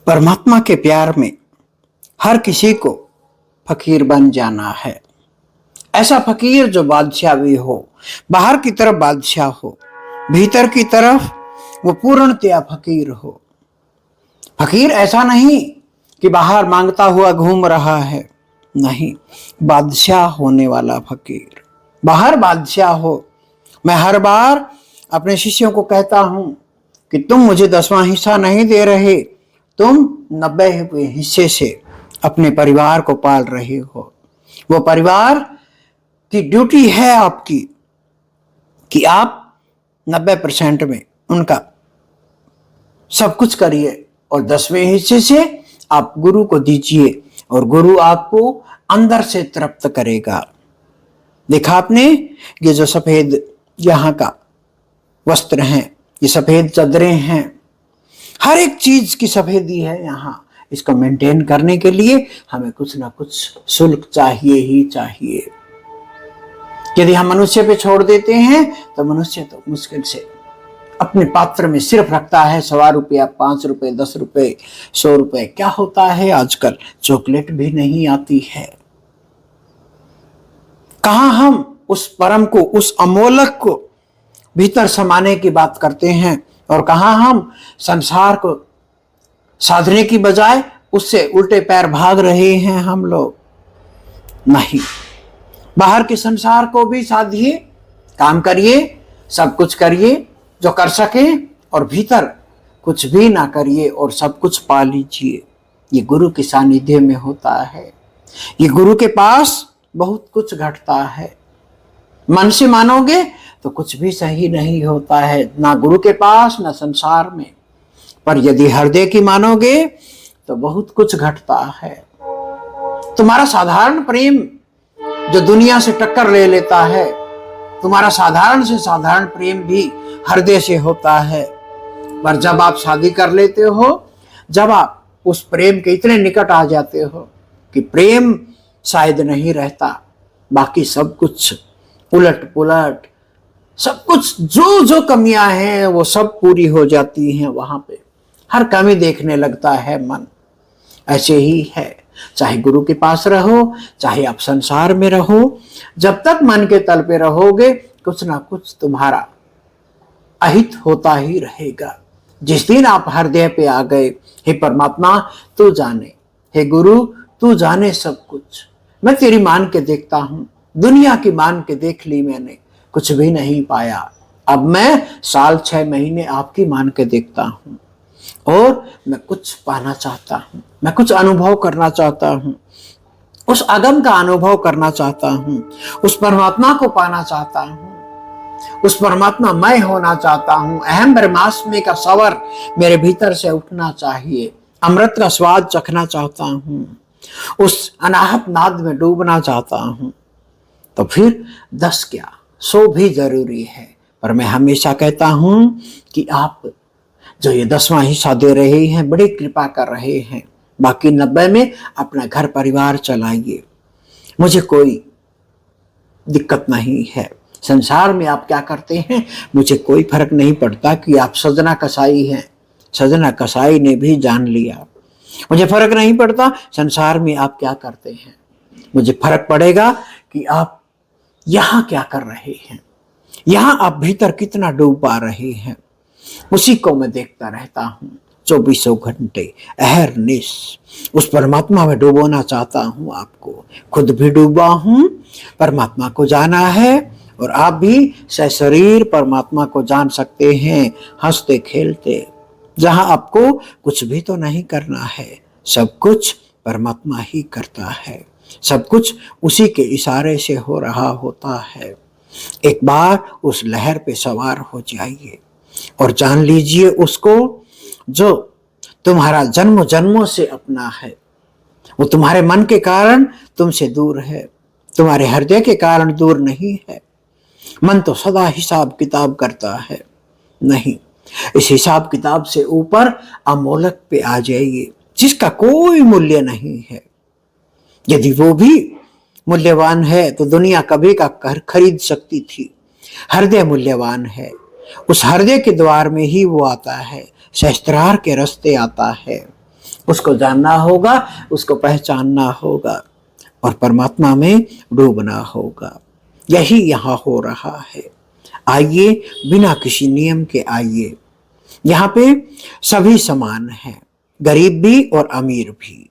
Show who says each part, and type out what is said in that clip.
Speaker 1: परमात्मा के प्यार में हर किसी को फकीर बन जाना है। ऐसा फकीर जो बादशाह भी हो, बाहर की तरफ बादशाह हो, भीतर की तरफ वो पूर्णतया फकीर हो। फकीर ऐसा नहीं कि बाहर मांगता हुआ घूम रहा है, नहीं, बादशाह होने वाला फकीर। बाहर बादशाह हो। मैं हर बार अपने शिष्यों को कहता हूं कि तुम मुझे 10वां हिस्सा नहीं दे रहे, तुम 90वें हिस्से से अपने परिवार को पाल रहे हो। वो परिवार की ड्यूटी है आपकी कि आप 90% में उनका सब कुछ करिए और 10वें हिस्से से आप गुरु को दीजिए और गुरु आपको अंदर से तृप्त करेगा। देखा आपने, ये जो सफेद यहाँ का वस्त्र हैं, ये सफेद चादरें हैं, हर एक चीज की सफेदी है यहाँ। इसको मेंटेन करने के लिए हमें कुछ ना कुछ शुल्क चाहिए ही चाहिए। यदि हम मनुष्य पे छोड़ देते हैं तो मनुष्य तो मुश्किल से अपने पात्र में सिर्फ रखता है 1.25 रुपया, 5 रुपए, 10 रुपए, 100 रुपए। क्या होता है आजकल, चॉकलेट भी नहीं आती है। कहां हम उस परम को, उस अमोलक को भीतर समाने की बात करते हैं, और कहां हम संसार को साधने की बजाय उससे उल्टे पैर भाग रहे हैं हम लोग। नहीं, बाहर के संसार को भी साधिए, काम करिए, सब कुछ करिए जो कर सके, और भीतर कुछ भी ना करिए और सब कुछ पा लीजिए। ये गुरु के सानिध्य में होता है। ये गुरु के पास बहुत कुछ घटता है। मन से मानोगे तो कुछ भी सही नहीं होता है, ना गुरु के पास ना संसार में। पर यदि हृदय की मानोगे तो बहुत कुछ घटता है। तुम्हारा साधारण प्रेम जो दुनिया से टक्कर ले लेता है, तुम्हारा साधारण से साधारण प्रेम भी हृदय से होता है। पर जब आप शादी कर लेते हो, जब आप उस प्रेम के इतने निकट आ जाते हो कि प्रेम शायद नहीं रहता, बाकी सब कुछ उलट पुलट, सब कुछ जो जो कमियां हैं वो सब पूरी हो जाती हैं। वहां पे हर कमी देखने लगता है मन। ऐसे ही है, चाहे गुरु के पास रहो, चाहे आप संसार में रहो, जब तक मन के तल पे रहोगे कुछ ना कुछ तुम्हारा अहित होता ही रहेगा। जिस दिन आप हृदय पे आ गए, हे परमात्मा तू जाने, हे गुरु तू जाने सब कुछ, मैं तेरी मान के देखता हूं, दुनिया की मान के देख ली मैंने, कुछ भी नहीं पाया। अब मैं साल 6 महीने आपकी मान के देखता हूं और मैं कुछ पाना चाहता हूं, मैं कुछ अनुभव करना चाहता हूं, उस अगम का अनुभव करना चाहता हूं, उस परमात्मा को पाना चाहता हूं, उस परमात्मा मैं होना चाहता हूं। अहम ब्रह्मास्मि का सवर मेरे भीतर से उठना चाहिए। अमृत का स्वाद चखना चाहता हूं, उस अनाहत नाद में डूबना चाहता हूं। तो फिर 10 क्या 100 भी जरूरी है। पर मैं हमेशा कहता हूं कि आप जो ये 10वां हिस्सा दे रहे हैं, बड़ी कृपा कर रहे हैं। बाकी 90 में अपना घर परिवार चलाइए, मुझे कोई दिक्कत नहीं है। संसार में आप क्या करते हैं मुझे कोई फर्क नहीं पड़ता कि आप सजना कसाई हैं, सजना कसाई ने भी जान लिया। मुझे फर्क नहीं पड़ता संसार में आप क्या करते हैं, मुझे फर्क पड़ेगा कि आप यहां क्या कर रहे हैं, यहां आप भीतर कितना डूब पा रहे हैं। उसी को मैं देखता रहता हूं 24 घंटे अहरनिश। उस परमात्मा में डूबोना चाहता हूं आपको। खुद भी डूबा हूं, परमात्मा को जाना है, और आप भी सशरीर परमात्मा को जान सकते हैं हंसते खेलते। जहां आपको कुछ भी तो नहीं करना है, सब कुछ परमात्मा ही करता है, सब कुछ उसी के इशारे से हो रहा होता है। एक बार उस लहर पे सवार हो जाइए और जान लीजिए उसको जो तुम्हारा जन्म जन्मों से अपना है। वो तुम्हारे मन के कारण तुमसे दूर है, तुम्हारे हृदय के कारण दूर नहीं है। मन तो सदा हिसाब किताब करता है, नहीं, इस हिसाब किताब से ऊपर अमोलक पे आ जाइए जिसका कोई मूल्य नहीं है। यदि वो भी मूल्यवान है तो दुनिया कभी का खरीद सकती थी। हृदय मूल्यवान है, उस हृदय के द्वार में ही वो आता है, सहस्त्रार के रास्ते आता है। उसको जानना होगा, उसको पहचानना होगा और परमात्मा में डूबना होगा। यही यहाँ हो रहा है। आइए, बिना किसी नियम के आइए। यहाँ पे सभी समान हैं, गरीब भी और अमीर भी।